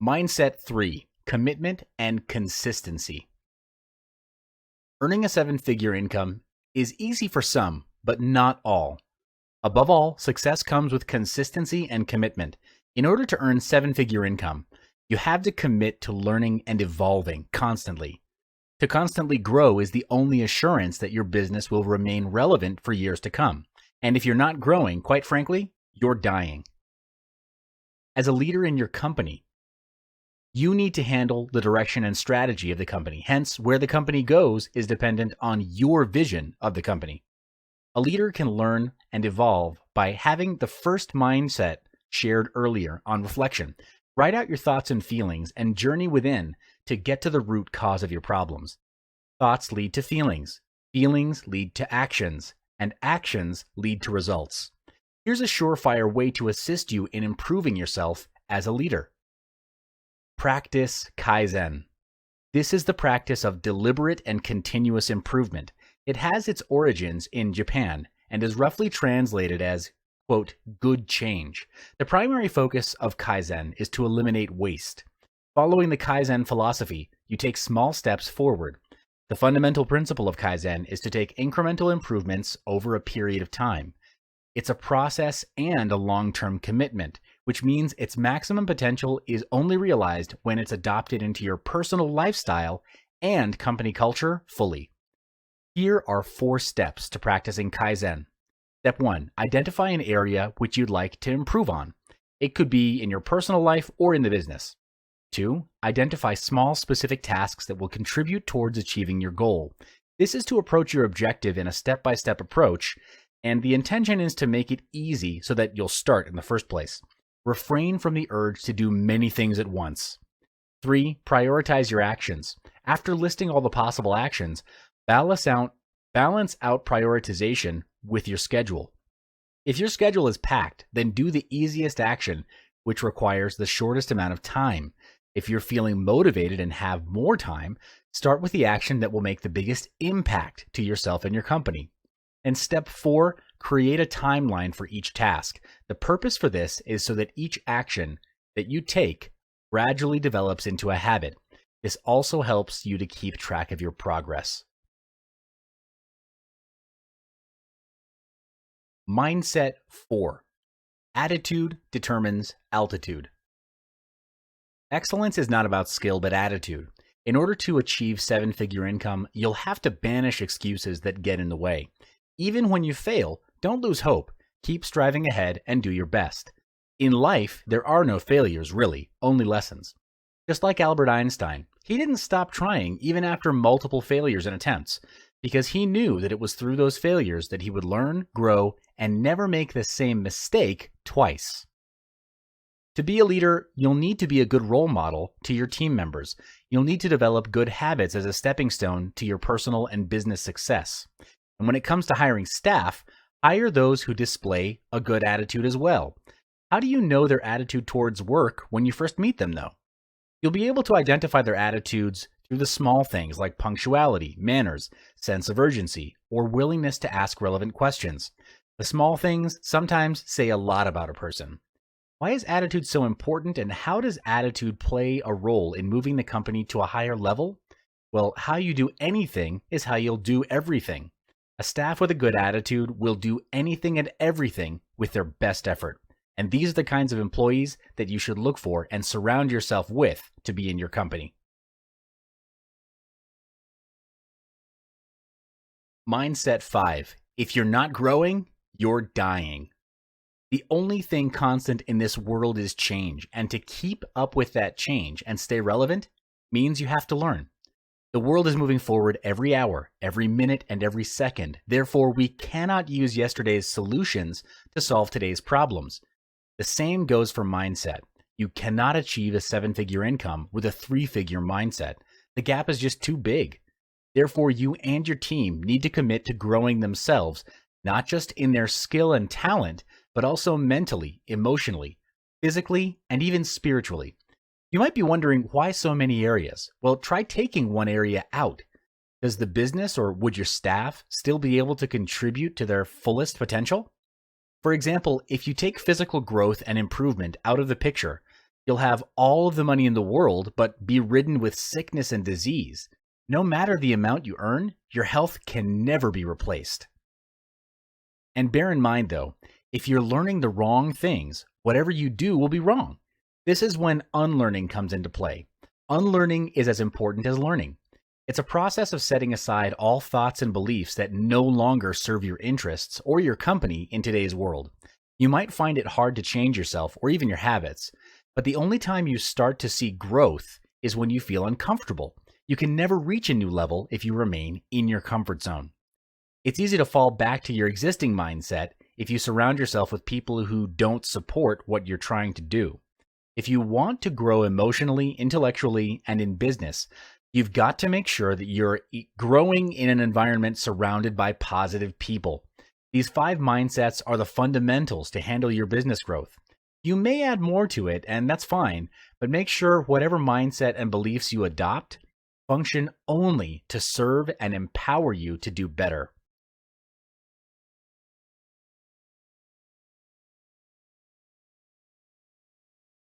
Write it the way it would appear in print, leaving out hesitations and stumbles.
Mindset 3, commitment and consistency. Earning a seven-figure income is easy for some, but not all. Above all, success comes with consistency and commitment. In order to earn seven-figure income, you have to commit to learning and evolving constantly. To constantly grow is the only assurance that your business will remain relevant for years to come. And if you're not growing, quite frankly, you're dying. As a leader in your company, you need to handle the direction and strategy of the company. Hence, where the company goes is dependent on your vision of the company. A leader can learn and evolve by having the first mindset shared earlier on reflection. Write out your thoughts and feelings and journey within to get to the root cause of your problems. Thoughts lead to feelings. Feelings lead to actions. And actions lead to results. Here's a surefire way to assist you in improving yourself as a leader. Practice Kaizen. This is the practice of deliberate and continuous improvement. It has its origins in Japan and is roughly translated as, quote, good change. The primary focus of Kaizen is to eliminate waste. Following the Kaizen philosophy, you take small steps forward. The fundamental principle of Kaizen is to take incremental improvements over a period of time. It's a process and a long-term commitment, which means its maximum potential is only realized when it's adopted into your personal lifestyle and company culture fully. Here are 4 steps to practicing Kaizen. Step 1, identify an area which you'd like to improve on. It could be in your personal life or in the business. 2, identify small specific tasks that will contribute towards achieving your goal. This is to approach your objective in a step-by-step approach, and the intention is to make it easy so that you'll start in the first place. Refrain from the urge to do many things at once. 3, prioritize your actions. After listing all the possible actions, balance out prioritization with your schedule. If your schedule is packed, then do the easiest action, which requires the shortest amount of time. If you're feeling motivated and have more time, start with the action that will make the biggest impact to yourself and your company. And step 4, create a timeline for each task. The purpose for this is so that each action that you take gradually develops into a habit. This also helps you to keep track of your progress. Mindset 4. Attitude determines altitude. Excellence is not about skill, but attitude. In order to achieve seven-figure income, you'll have to banish excuses that get in the way. Even when you fail, don't lose hope. Keep striving ahead and do your best. In life, there are no failures, really, only lessons. Just like Albert Einstein, he didn't stop trying even after multiple failures and attempts, because he knew that it was through those failures that he would learn, grow, and never make the same mistake twice. To be a leader, you'll need to be a good role model to your team members. You'll need to develop good habits as a stepping stone to your personal and business success. And when it comes to hiring staff, hire those who display a good attitude as well. How do you know their attitude towards work when you first meet them, though? You'll be able to identify their attitudes through the small things like punctuality, manners, sense of urgency, or willingness to ask relevant questions. The small things sometimes say a lot about a person. Why is attitude so important, and how does attitude play a role in moving the company to a higher level? Well, how you do anything is how you'll do everything. A staff with a good attitude will do anything and everything with their best effort. And these are the kinds of employees that you should look for and surround yourself with to be in your company. Mindset 5. If you're not growing, you're dying. The only thing constant in this world is change, and to keep up with that change and stay relevant means you have to learn. The world is moving forward every hour, every minute, and every second. Therefore, we cannot use yesterday's solutions to solve today's problems. The same goes for mindset. You cannot achieve a seven-figure income with a three-figure mindset. The gap is just too big. Therefore, you and your team need to commit to growing themselves, not just in their skill and talent, but also mentally, emotionally, physically, and even spiritually. You might be wondering why so many areas. Well, try taking one area out. Does the business or would your staff still be able to contribute to their fullest potential? For example, if you take physical growth and improvement out of the picture, You'll have all of the money in the world, but be ridden with sickness and disease. No matter the amount you earn, your health can never be replaced. And bear in mind, though, if you're learning the wrong things, whatever you do will be wrong. This is when unlearning comes into play. Unlearning is as important as learning. It's a process of setting aside all thoughts and beliefs that no longer serve your interests or your company in today's world. You might find it hard to change yourself or even your habits, but the only time you start to see growth is when you feel uncomfortable. You can never reach a new level if you remain in your comfort zone. It's easy to fall back to your existing mindset if you surround yourself with people who don't support what you're trying to do. If you want to grow emotionally, intellectually, and in business, you've got to make sure that you're growing in an environment surrounded by positive people. These 5 mindsets are the fundamentals to handle your business growth. You may add more to it, and that's fine, but make sure whatever mindset and beliefs you adopt function only to serve and empower you to do better.